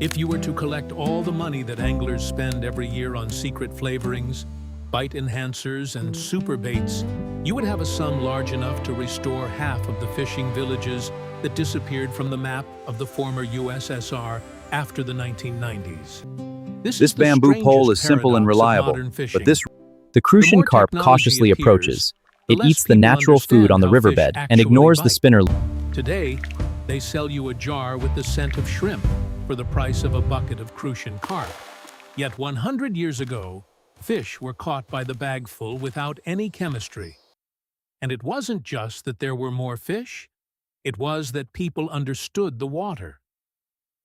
If you were to collect all the money that anglers spend every year on secret flavorings, bite enhancers, and super baits, you would have a sum large enough to restore half of the fishing villages that disappeared from the map of the former USSR after the 1990s. This This is the bamboo pole strangest is simple and paradox of reliable, modern but fishing. the The crucian more carp technology cautiously appears, approaches. the It less eats the people natural food understand on the how fish riverbed and actually ignores the bite. spinner. Today, they sell you a jar with the scent of shrimp for the price of a bucket of crucian carp. Yet 100 years ago, fish were caught by the bagful without any chemistry. And it wasn't just that there were more fish, it was that people understood the water.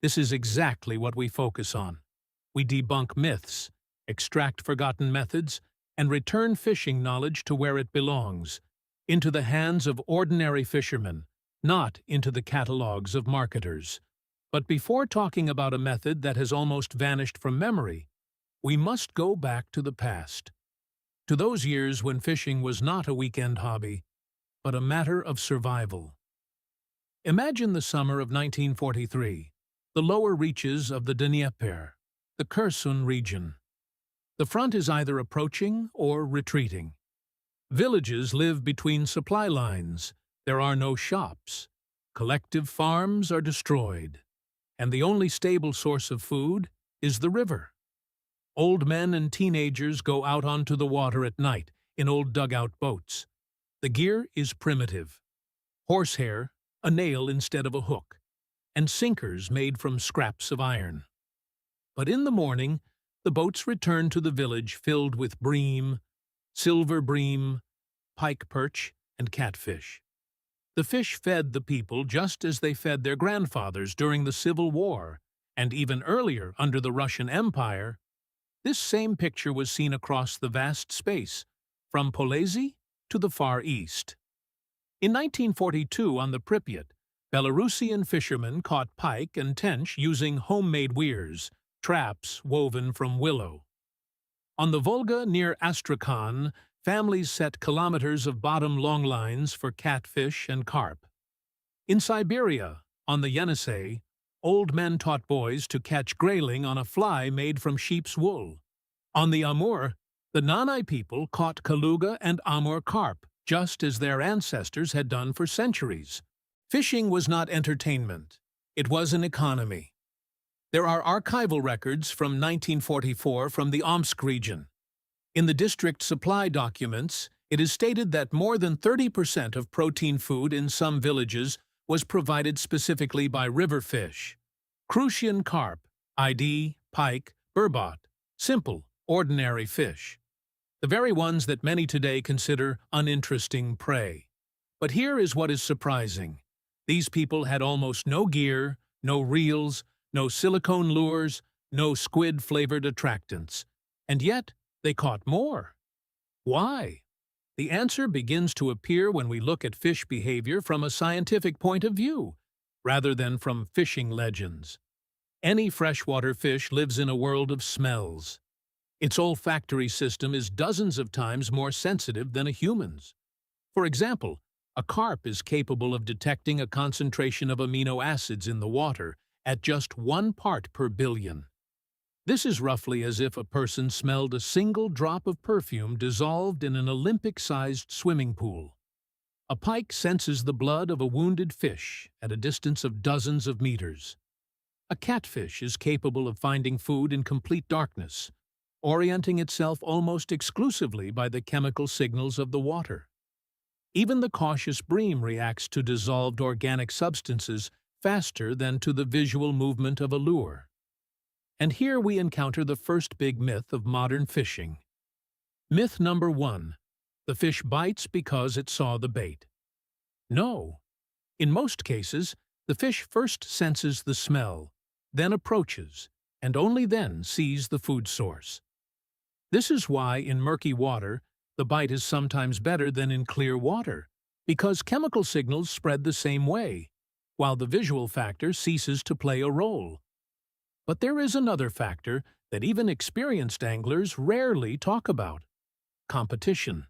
This is exactly what we focus on. We debunk myths, extract forgotten methods, and return fishing knowledge to where it belongs, into the hands of ordinary fishermen, not into the catalogs of marketers. But before talking about a method that has almost vanished from memory, we must go back to the past. To those years when fishing was not a weekend hobby, but a matter of survival. Imagine the summer of 1943, the lower reaches of the Dnieper, the Kherson region. The front is either approaching or retreating. Villages live between supply lines. There are no shops. Collective farms are destroyed. And the only stable source of food is the river. Old men and teenagers go out onto the water at night in old dugout boats. The gear is primitive. Horsehair, a nail instead of a hook, and sinkers made from scraps of iron. But in the morning, the boats return to the village filled with bream, silver bream, pike perch, and catfish. The fish fed the people just as they fed their grandfathers during the Civil War, and even earlier under the Russian Empire. This same picture was seen across the vast space, from Polesy to the Far East. In 1942 on the Pripyat, Belarusian fishermen caught pike and tench using homemade weirs, traps woven from willow. On the Volga near Astrakhan, families set kilometers of bottom longlines for catfish and carp. In Siberia, on the Yenisei, old men taught boys to catch grayling on a fly made from sheep's wool. On the Amur, the Nanai people caught Kaluga and Amur carp, just as their ancestors had done for centuries. Fishing was not entertainment. It was an economy. There are archival records from 1944 from the Omsk region. In the district supply documents, it is stated that more than 30% of protein food in some villages was provided specifically by river fish. Crucian carp, ID, pike, burbot, simple, ordinary fish. The very ones that many today consider uninteresting prey. But here is what is surprising. These people had almost no gear, no reels, no silicone lures, no squid-flavored attractants. And yet, they caught more. Why? The answer begins to appear when we look at fish behavior from a scientific point of view, rather than from fishing legends. Any freshwater fish lives in a world of smells. Its olfactory system is dozens of times more sensitive than a human's. For example, a carp is capable of detecting a concentration of amino acids in the water at just 1 part per billion. This is roughly as if a person smelled a single drop of perfume dissolved in an Olympic-sized swimming pool. A pike senses the blood of a wounded fish at a distance of dozens of meters. A catfish is capable of finding food in complete darkness, orienting itself almost exclusively by the chemical signals of the water. Even the cautious bream reacts to dissolved organic substances faster than to the visual movement of a lure. And here we encounter the first big myth of modern fishing. Myth number 1. The fish bites because it saw the bait. No. In most cases, the fish first senses the smell, then approaches, and only then sees the food source. This is why in murky water, the bite is sometimes better than in clear water, because chemical signals spread the same way, while the visual factor ceases to play a role. But there is another factor that even experienced anglers rarely talk about: competition.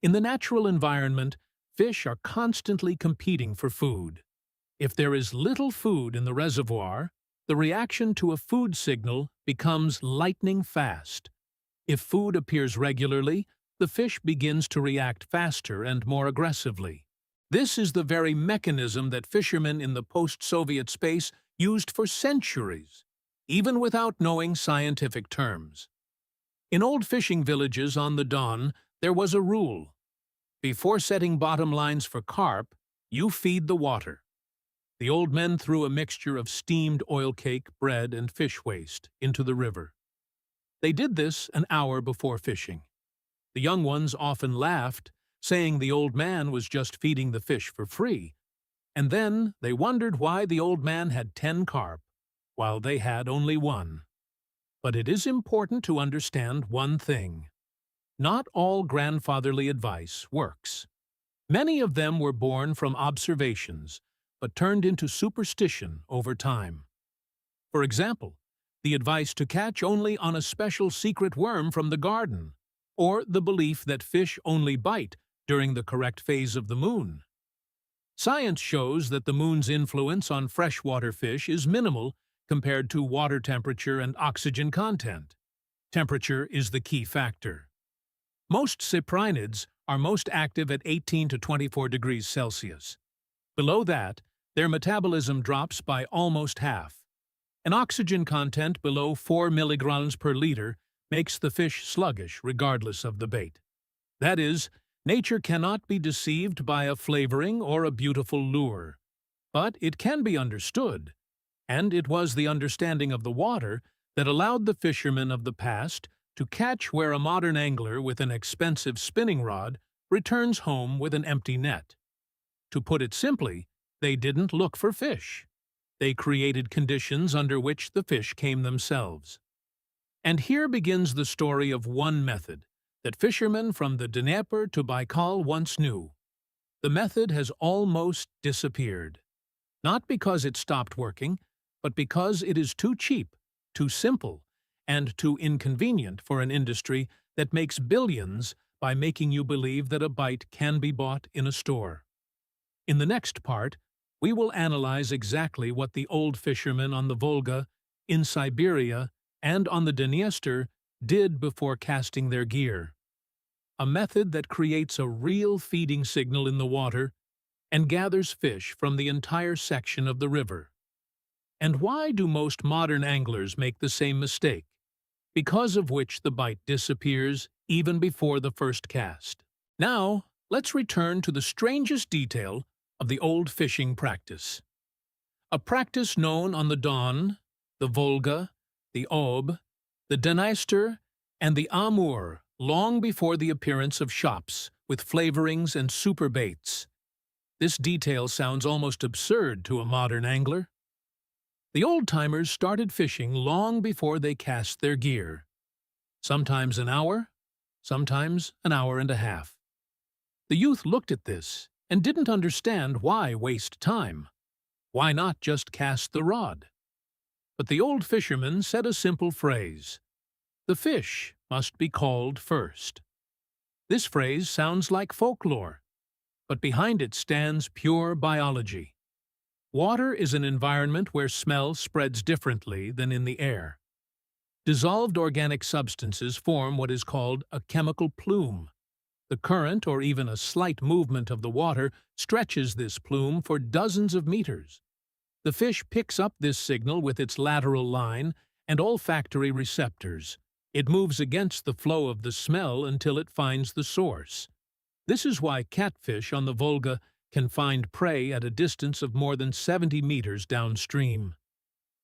In the natural environment, fish are constantly competing for food. If there is little food in the reservoir, The reaction to a food signal becomes lightning fast. If food appears regularly, the fish begins to react faster and more aggressively. This is the very mechanism that fishermen in the post-Soviet space used for centuries, even without knowing scientific terms. In old fishing villages on the Don, there was a rule. Before setting bottom lines for carp, you feed the water. The old men threw a mixture of steamed oil cake, bread, and fish waste into the river. They did this an hour before fishing. The young ones often laughed, saying the old man was just feeding the fish for free, and then they wondered why the old man had 10 carp, while they had only 1. But it is important to understand one thing. Not all grandfatherly advice works. Many of them were born from observations, but turned into superstition over time. For example, the advice to catch only on a special secret worm from the garden, or the belief that fish only bite during the correct phase of the moon. Science shows that the moon's influence on freshwater fish is minimal compared to water temperature and oxygen content. Temperature is the key factor. Most cyprinids are most active at 18 to 24 degrees Celsius. Below that, their metabolism drops by almost half. An oxygen content below 4 milligrams per liter makes the fish sluggish regardless of the bait. That is, nature cannot be deceived by a flavoring or a beautiful lure. But it can be understood, and it was the understanding of the water that allowed the fishermen of the past to catch where a modern angler with an expensive spinning rod returns home with an empty net. To put it simply, they didn't look for fish. They created conditions under which the fish came themselves. And here begins the story of one method that fishermen from the Dnieper to Baikal once knew. The method has almost disappeared. Not because it stopped working, but because it is too cheap, too simple, and too inconvenient for an industry that makes billions by making you believe that a bite can be bought in a store. In the next part, we will analyze exactly what the old fishermen on the Volga, in Siberia, and on the Dniester did before casting their gear. A method that creates a real feeding signal in the water and gathers fish from the entire section of the river. And why do most modern anglers make the same mistake, because of which the bite disappears even before the first cast? Now, let's return to the strangest detail of the old fishing practice. A practice known on the Don, the Volga, the Ob, the Dniester, and the Amur long before the appearance of shops with flavorings and super baits. This detail sounds almost absurd to a modern angler. The old-timers started fishing long before they cast their gear. Sometimes an hour, sometimes an hour and a half. The youth looked at this and didn't understand why waste time. Why not just cast the rod? But the old fisherman said a simple phrase: "The fish must be called first." This phrase sounds like folklore, but behind it stands pure biology. Water is an environment where smell spreads differently than in the air. Dissolved organic substances form what is called a chemical plume. The current or even a slight movement of the water stretches this plume for dozens of meters. The fish picks up this signal with its lateral line and olfactory receptors. It moves against the flow of the smell until it finds the source. This is why catfish on the Volga can find prey at a distance of more than 70 meters downstream.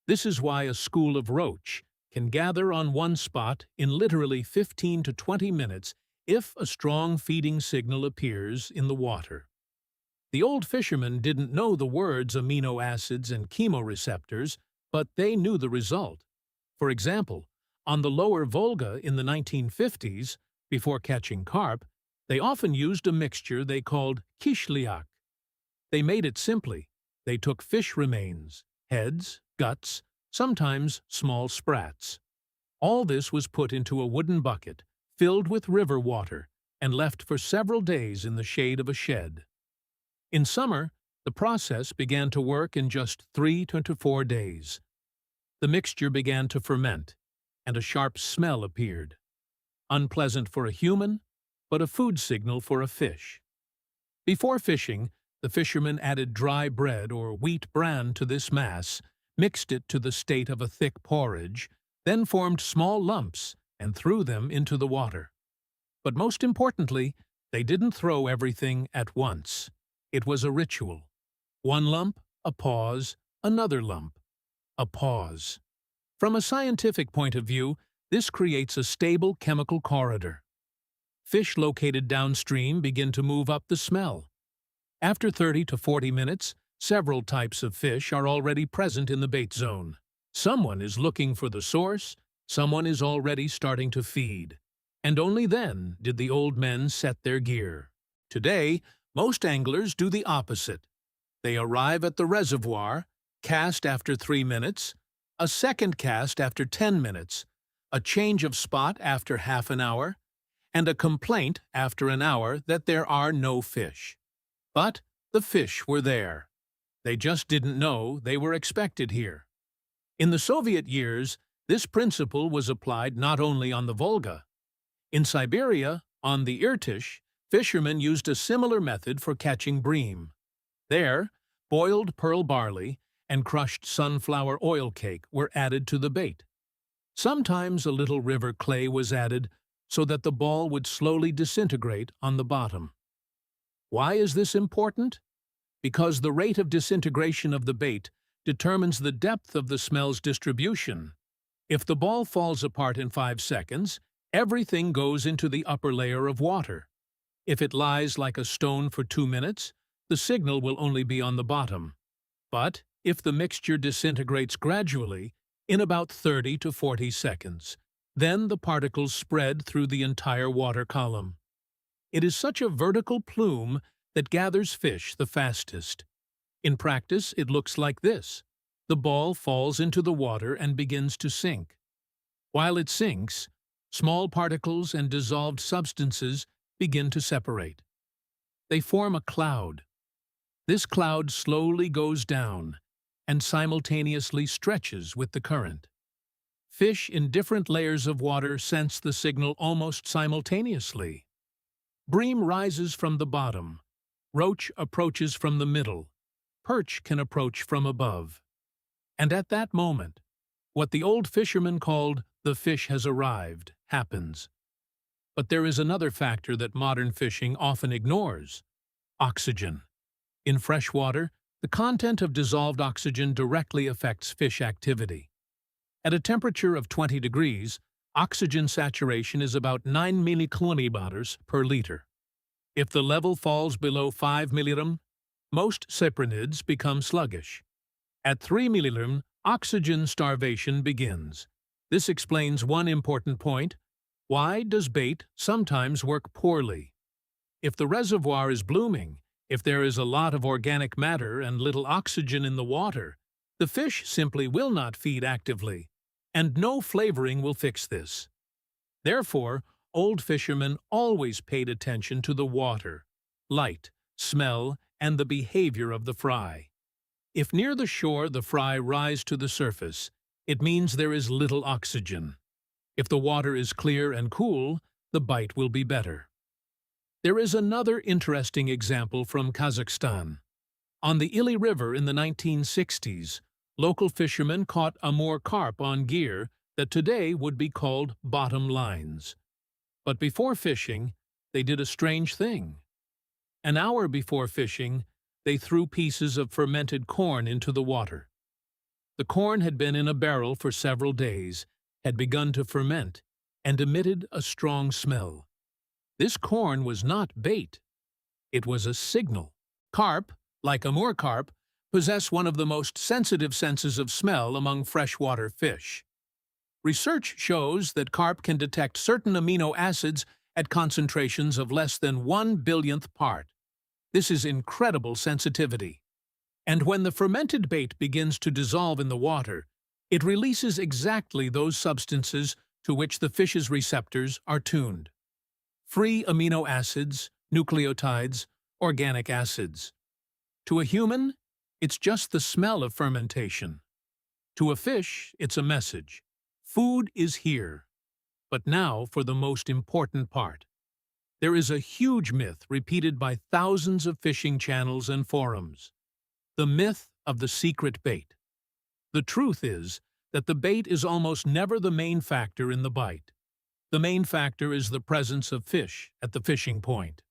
This is why a school of roach can gather on one spot in literally 15 to 20 minutes if a strong feeding signal appears in the water. The old fishermen didn't know the words amino acids and chemoreceptors, but they knew the result. For example, on the lower Volga in the 1950s, before catching carp, they often used a mixture they called kishlyak. They made it simply. They took fish remains, heads, guts, sometimes small sprats. All this was put into a wooden bucket, filled with river water, and left for several days in the shade of a shed. In summer, the process began to work in just 3 to 4 days. the mixture began to ferment, and a sharp smell appeared. Unpleasant for a human, but a food signal for a fish. Before fishing, the fishermen added dry bread or wheat bran to this mass, mixed it to the state of a thick porridge, then formed small lumps and threw them into the water. But most importantly, they didn't throw everything at once. It was a ritual. One lump, a pause, another lump, a pause. From a scientific point of view, this creates a stable chemical corridor. Fish located downstream begin to move up the smell. After 30 to 40 minutes, several types of fish are already present in the bait zone. Someone is looking for the source, someone is already starting to feed. And only then did the old men set their gear. Today, most anglers do the opposite. They arrive at the reservoir, cast after 3 minutes, a second cast after 10 minutes, a change of spot after half an hour, and a complaint after an hour that there are no fish. But the fish were there. They just didn't know they were expected here. In the Soviet years, this principle was applied not only on the Volga. In Siberia, on the Irtysh, fishermen used a similar method for catching bream. There, boiled pearl barley and crushed sunflower oil cake were added to the bait. Sometimes a little river clay was added so that the ball would slowly disintegrate on the bottom. Why is this important? Because the rate of disintegration of the bait determines the depth of the smell's distribution. If the ball falls apart in 5 seconds, everything goes into the upper layer of water. If it lies like a stone for 2 minutes, the signal will only be on the bottom. But if the mixture disintegrates gradually, in about 30 to 40 seconds, then the particles spread through the entire water column. It is such a vertical plume that gathers fish the fastest. In practice, it looks like this. The ball falls into the water and begins to sink. While it sinks, small particles and dissolved substances begin to separate. They form a cloud. This cloud slowly goes down and simultaneously stretches with the current. Fish in different layers of water sense the signal almost simultaneously. Bream rises from the bottom. Roach approaches from the middle. Perch can approach from above. And at that moment, what the old fishermen called "the fish has arrived" happens. But there is another factor that modern fishing often ignores: oxygen. In fresh water, the content of dissolved oxygen directly affects fish activity. At a temperature of 20 degrees, oxygen saturation is about 9 millicoulometers per liter. If the level falls below 5 milliliter, most cyprinids become sluggish. At 3 milliliter, oxygen starvation begins. This explains one important point: why does bait sometimes work poorly? If the reservoir is blooming, if there is a lot of organic matter and little oxygen in the water, the fish simply will not feed actively, and no flavoring will fix this. Therefore, old fishermen always paid attention to the water, light, smell, and the behavior of the fry. If near the shore the fry rise to the surface, it means there is little oxygen. If the water is clear and cool, the bite will be better. There is another interesting example from Kazakhstan. On the Ili River in the 1960s, local fishermen caught Amur carp on gear that today would be called bottom lines. But before fishing, they did a strange thing. An hour before fishing, they threw pieces of fermented corn into the water. The corn had been in a barrel for several days, had begun to ferment, and emitted a strong smell. This corn was not bait. It was a signal. Carp, like Amur carp, possess one of the most sensitive senses of smell among freshwater fish. Research shows that carp can detect certain amino acids at concentrations of less than 1/1000th part. This is incredible sensitivity. And when the fermented bait begins to dissolve in the water, it releases exactly those substances to which the fish's receptors are tuned. Free amino acids, nucleotides, organic acids. To a human, it's just the smell of fermentation. To a fish, it's a message. Food is here. But now for the most important part. There is a huge myth repeated by thousands of fishing channels and forums. The myth of the secret bait. The truth is that the bait is almost never the main factor in the bite. The main factor is the presence of fish at the fishing point.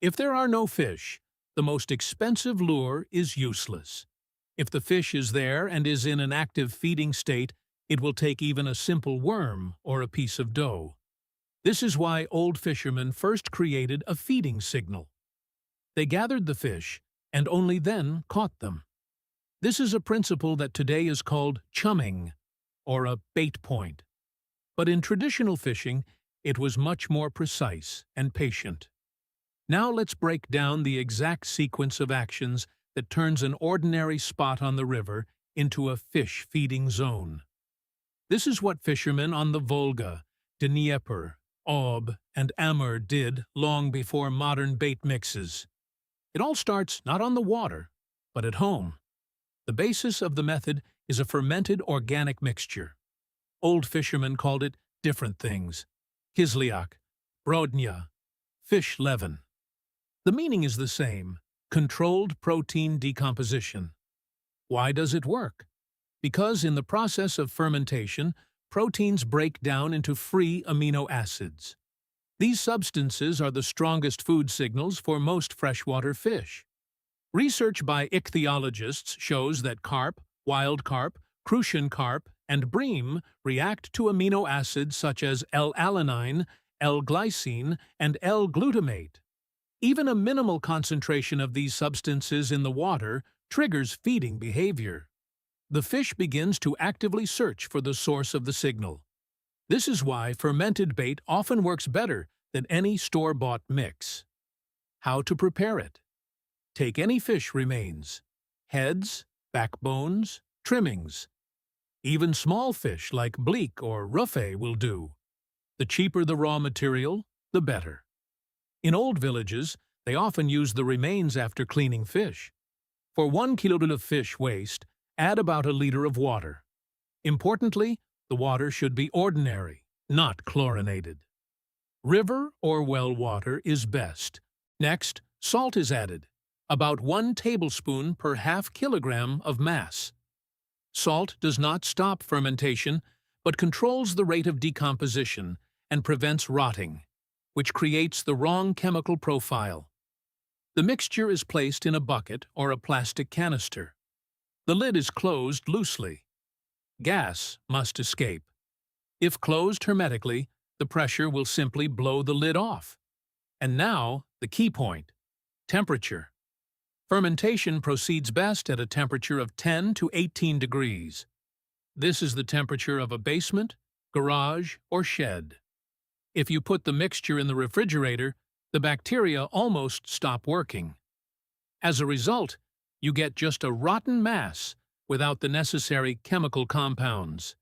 If there are no fish, the most expensive lure is useless. If the fish is there and is in an active feeding state, it will take even a simple worm or a piece of dough. This is why old fishermen first created a feeding signal. They gathered the fish and only then caught them. This is a principle that today is called chumming, or a bait point. But in traditional fishing, it was much more precise and patient. Now let's break down the exact sequence of actions that turns an ordinary spot on the river into a fish feeding zone. This is what fishermen on the Volga, Dnieper, Ob, and Amur did long before modern bait mixes. It all starts not on the water, but at home. The basis of the method is a fermented organic mixture. Old fishermen called it different things: kisliak, brodnya, fish leaven. The meaning is the same: controlled protein decomposition. Why does it work? Because in the process of fermentation, proteins break down into free amino acids. These substances are the strongest food signals for most freshwater fish. Research by ichthyologists shows that carp, wild carp, crucian carp, and bream react to amino acids such as L-alanine, L-glycine, and L-glutamate. Even a minimal concentration of these substances in the water triggers feeding behavior. The fish begins to actively search for the source of the signal. This is why fermented bait often works better than any store-bought mix. How to prepare it? Take any fish remains: heads, backbones, trimmings. Even small fish like bleak or ruffé will do. The cheaper the raw material, the better. In old villages, they often use the remains after cleaning fish. For 1 kilo of fish waste, add about a liter of water. Importantly, the water should be ordinary, not chlorinated. River or well water is best. Next, salt is added, about 1 tablespoon per half kilogram of mass. Salt does not stop fermentation, but controls the rate of decomposition and prevents rotting, which creates the wrong chemical profile. The mixture is placed in a bucket or a plastic canister. The lid is closed loosely. Gas must escape. If closed hermetically, the pressure will simply blow the lid off. And now, the key point: temperature. Fermentation proceeds best at a temperature of 10 to 18 degrees. This is the temperature of a basement, garage, or shed. If you put the mixture in the refrigerator, the bacteria almost stop working. As a result, you get just a rotten mass without the necessary chemical compounds.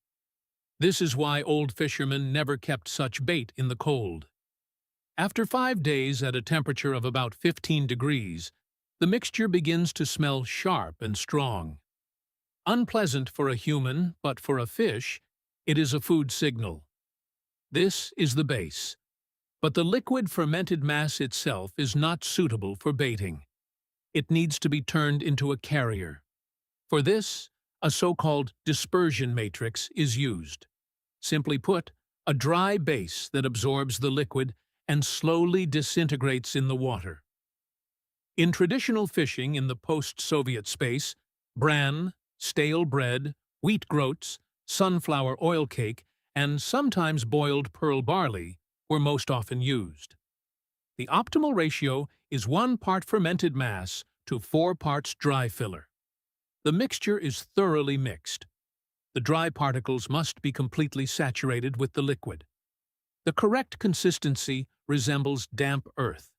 This is why old fishermen never kept such bait in the cold. After 5 days at a temperature of about 15 degrees, the mixture begins to smell sharp and strong. Unpleasant for a human, but for a fish, it is a food signal. This is the base. But the liquid fermented mass itself is not suitable for baiting. It needs to be turned into a carrier. For this, a so-called dispersion matrix is used. Simply put, a dry base that absorbs the liquid and slowly disintegrates in the water. In traditional fishing in the post-Soviet space, bran, stale bread, wheat groats, sunflower oil cake, and sometimes boiled pearl barley were most often used. The optimal ratio is 1 part fermented mass to 4 parts dry filler. The mixture is thoroughly mixed. The dry particles must be completely saturated with the liquid. The correct consistency resembles damp earth.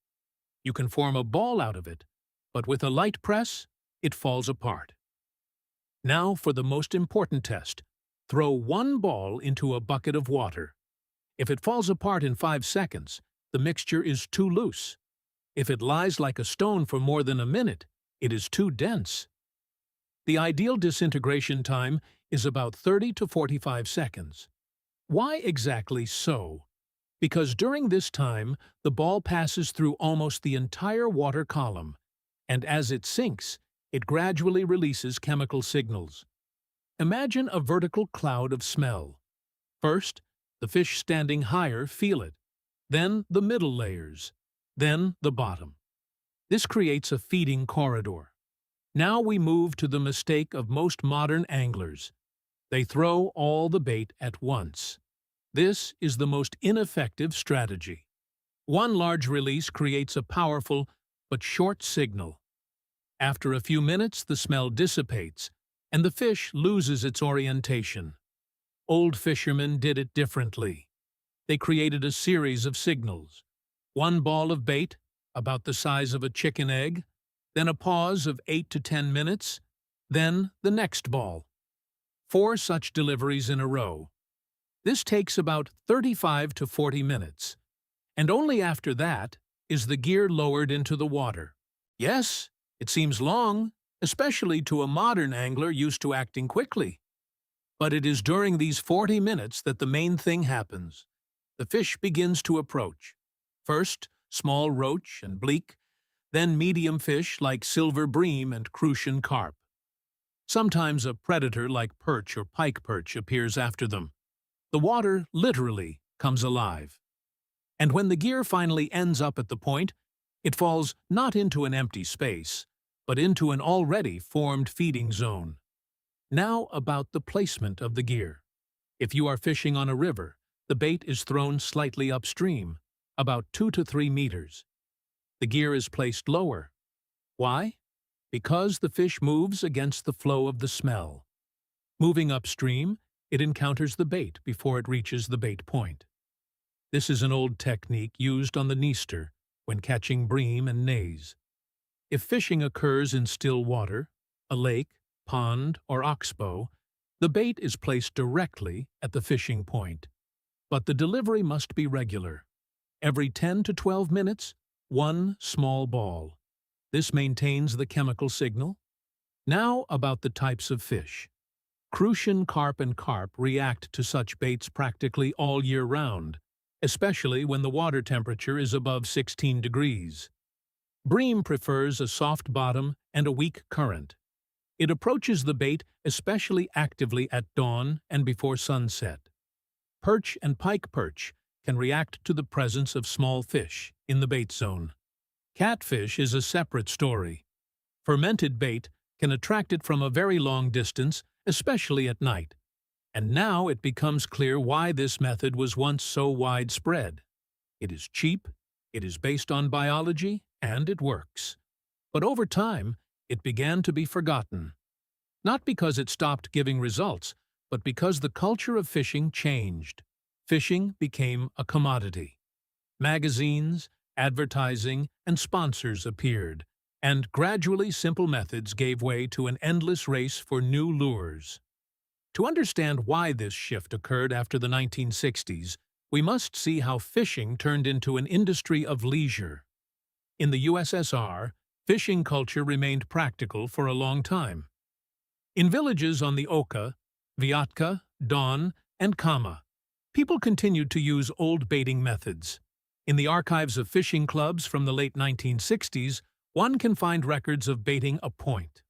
You can form a ball out of it, but with a light press, it falls apart. Now for the most important test. Throw 1 ball into a bucket of water. If it falls apart in 5 seconds, the mixture is too loose. If it lies like a stone for more than a minute, it is too dense. The ideal disintegration time is about 30 to 45 seconds. Why exactly so? Because during this time, the ball passes through almost the entire water column, and as it sinks, it gradually releases chemical signals. Imagine a vertical cloud of smell. First, the fish standing higher feel it, then the middle layers, then the bottom. This creates a feeding corridor. Now we move to the mistake of most modern anglers. They throw all the bait at once. This is the most ineffective strategy. One large release creates a powerful but short signal. After a few minutes, the smell dissipates, and the fish loses its orientation. Old fishermen did it differently. They created a series of signals. One ball of bait, about the size of a chicken egg, then a pause of 8 to 10 minutes, then the next ball. 4 such deliveries in a row. This takes about 35 to 40 minutes, and only after that is the gear lowered into the water. Yes, it seems long, especially to a modern angler used to acting quickly. But it is during these 40 minutes that the main thing happens. The fish begins to approach. First, small roach and bleak, then medium fish like silver bream and crucian carp. Sometimes a predator like perch or pike perch appears after them. The water literally comes alive. And when the gear finally ends up at the point, it falls not into an empty space, but into an already formed feeding zone. Now about the placement of the gear. If you are fishing on a river, the bait is thrown slightly upstream, about 2 to 3 meters. The gear is placed lower. Why? Because the fish moves against the flow of the smell. Moving upstream, it encounters the bait before it reaches the bait point. This is an old technique used on the Dniester when catching bream and nays. If fishing occurs in still water, a lake, pond, or oxbow, the bait is placed directly at the fishing point. But the delivery must be regular. Every 10 to 12 minutes, one small ball. This maintains the chemical signal. Now about the types of fish. Crucian carp and carp react to such baits practically all year round, especially when the water temperature is above 16 degrees. Bream prefers a soft bottom and a weak current. It approaches the bait especially actively at dawn and before sunset. Perch and pike perch can react to the presence of small fish in the bait zone. Catfish is a separate story. Fermented bait can attract it from a very long distance, especially at night. And now it becomes clear why this method was once so widespread. It is cheap, it is based on biology, and it works. But over time, it began to be forgotten. Not because it stopped giving results, but because the culture of fishing changed. Fishing became a commodity. Magazines, advertising, and sponsors appeared, and gradually simple methods gave way to an endless race for new lures. To understand why this shift occurred after the 1960s, we must see how fishing turned into an industry of leisure. In the USSR, fishing culture remained practical for a long time. In villages on the Oka, Vyatka, Don, and Kama, people continued to use old baiting methods. In the archives of fishing clubs from the late 1960s, one can find records of baiting a point.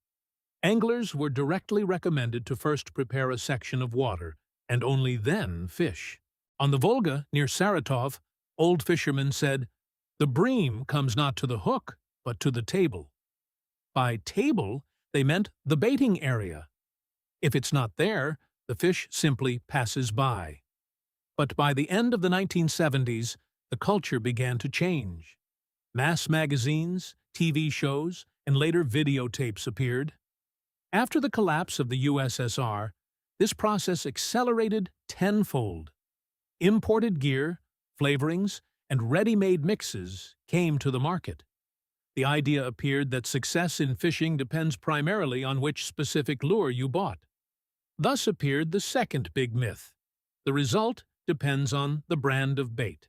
Anglers were directly recommended to first prepare a section of water, and only then fish. On the Volga, near Saratov, old fishermen said, "The bream comes not to the hook, but to the table." By table, they meant the baiting area. If it's not there, the fish simply passes by. But by the end of the 1970s, the culture began to change. Mass magazines, TV shows, and later videotapes appeared. After the collapse of the USSR, this process accelerated tenfold. Imported gear, flavorings, and ready-made mixes came to the market. The idea appeared that success in fishing depends primarily on which specific lure you bought. Thus appeared the second big myth. The result depends on the brand of bait.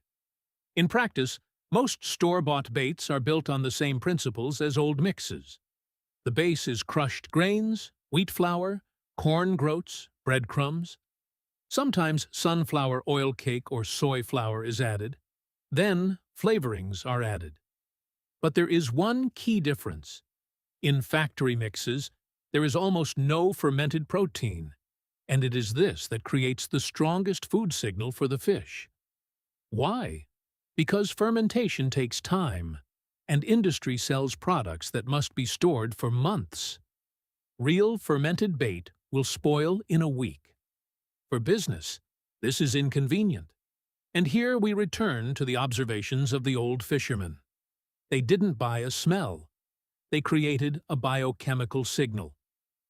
In practice, most store-bought baits are built on the same principles as old mixes. The base is crushed grains, wheat flour, corn groats, breadcrumbs. Sometimes sunflower oil cake or soy flour is added. Then flavorings are added. But there is one key difference. In factory mixes, there is almost no fermented protein, and it is this that creates the strongest food signal for the fish. Why? Because fermentation takes time, and industry sells products that must be stored for months. Real fermented bait will spoil in a week. For business, this is inconvenient. And here we return to the observations of the old fishermen. They didn't buy a smell. They created a biochemical signal.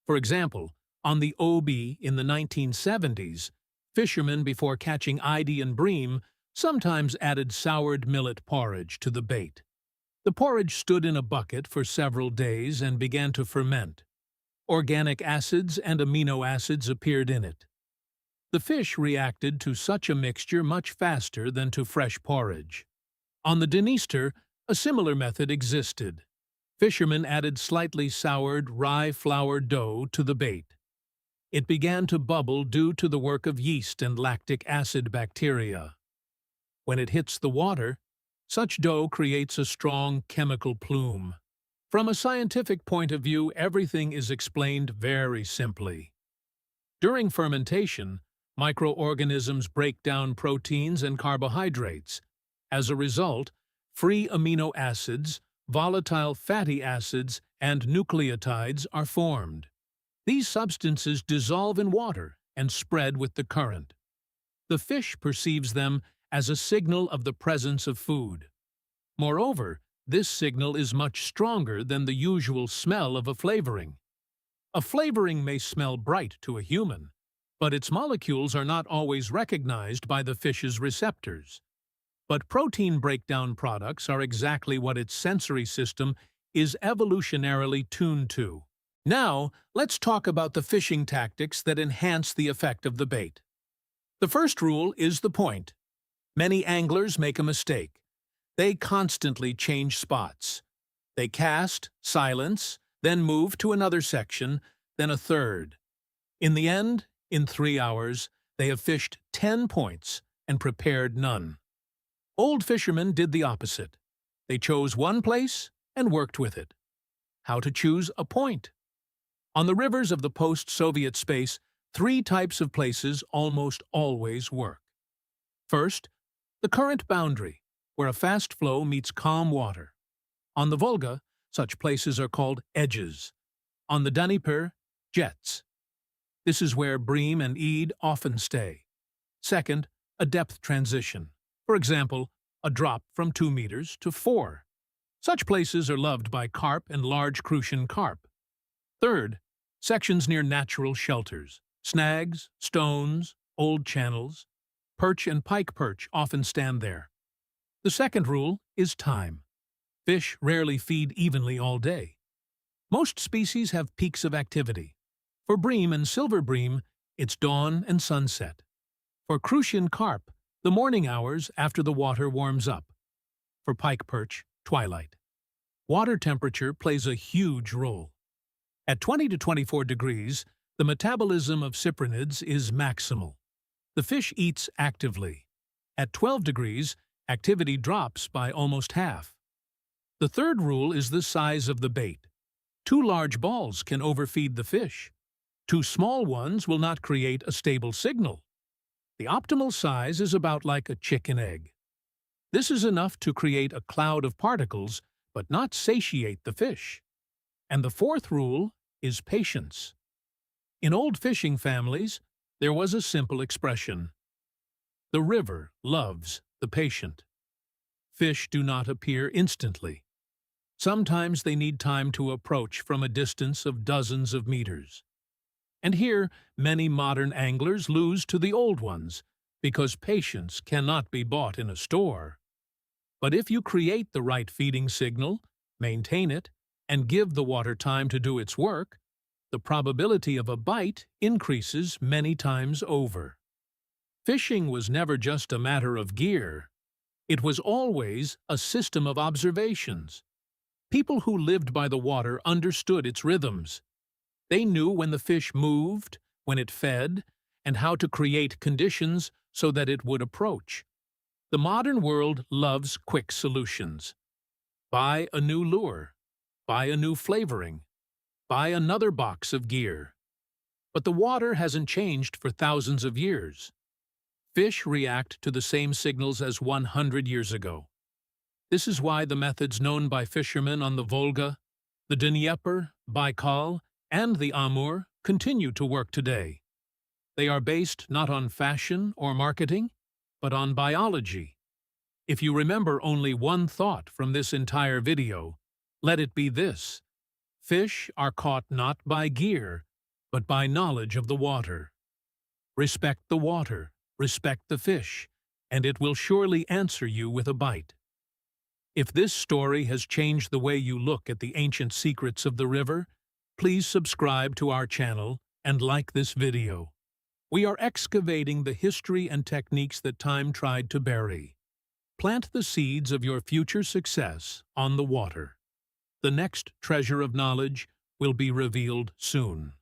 For example, on the Obi in the 1970s, fishermen before catching ID and bream sometimes added soured millet porridge to the bait. The porridge stood in a bucket for several days and began to ferment. Organic acids and amino acids appeared in it. The fish reacted to such a mixture much faster than to fresh porridge. On the Dniester, a similar method existed. Fishermen added slightly soured rye flour dough to the bait. It began to bubble due to the work of yeast and lactic acid bacteria. When it hits the water, such dough creates a strong chemical plume. From a scientific point of view, everything is explained very simply. During fermentation, microorganisms break down proteins and carbohydrates. As a result, free amino acids, volatile fatty acids, and nucleotides are formed. These substances dissolve in water and spread with the current. The fish perceives them as a signal of the presence of food. Moreover, this signal is much stronger than the usual smell of a flavoring. A flavoring may smell bright to a human, but its molecules are not always recognized by the fish's receptors. But protein breakdown products are exactly what its sensory system is evolutionarily tuned to. Now, let's talk about the fishing tactics that enhance the effect of the bait. The first rule is the point. Many anglers make a mistake. They constantly change spots. They cast, silence, then move to another section, then a third. In the end, in 3 hours, they have fished 10 points and prepared none. Old fishermen did the opposite. They chose one place and worked with it. How to choose a point? On the rivers of the post-Soviet space, 3 types of places almost always work. First, the current boundary, where a fast flow meets calm water. On the Volga, such places are called edges. On the Dnieper, jets. This is where bream and eid often stay. Second, a depth transition. For example, a drop from 2 meters to 4. Such places are loved by carp and large crucian carp. Third, sections near natural shelters. Snags, stones, old channels. Perch and pike perch often stand there. The second rule is time. Fish rarely feed evenly all day. Most species have peaks of activity. For bream and silver bream, it's dawn and sunset. For crucian carp, the morning hours after the water warms up. For pike perch, twilight. Water temperature plays a huge role. At 20 to 24 degrees, the metabolism of cyprinids is maximal. The fish eats actively. At 12 degrees, activity drops by almost half. The third rule is the size of the bait. 2 large balls can overfeed the fish. 2 small ones will not create a stable signal. The optimal size is about like a chicken egg. This is enough to create a cloud of particles, but not satiate the fish. And the fourth rule is patience. In old fishing families, there was a simple expression. The river loves the patient. Fish do not appear instantly. Sometimes they need time to approach from a distance of dozens of meters. And here, many modern anglers lose to the old ones, because patience cannot be bought in a store. But if you create the right feeding signal, maintain it, and give the water time to do its work, the probability of a bite increases many times over. Fishing was never just a matter of gear. It was always a system of observations. People who lived by the water understood its rhythms. They knew when the fish moved, when it fed, and how to create conditions so that it would approach. The modern world loves quick solutions. Buy a new lure. Buy a new flavoring. Buy another box of gear. But the water hasn't changed for thousands of years. Fish react to the same signals as 100 years ago. This is why the methods known by fishermen on the Volga, the Dnieper, Baikal, and the Amur continue to work today. They are based not on fashion or marketing, but on biology. If you remember only one thought from this entire video, let it be this: fish are caught not by gear, but by knowledge of the water. Respect the water, respect the fish, and it will surely answer you with a bite. If this story has changed the way you look at the ancient secrets of the river, please subscribe to our channel and like this video. We are excavating the history and techniques that time tried to bury. Plant the seeds of your future success on the water. The next treasure of knowledge will be revealed soon.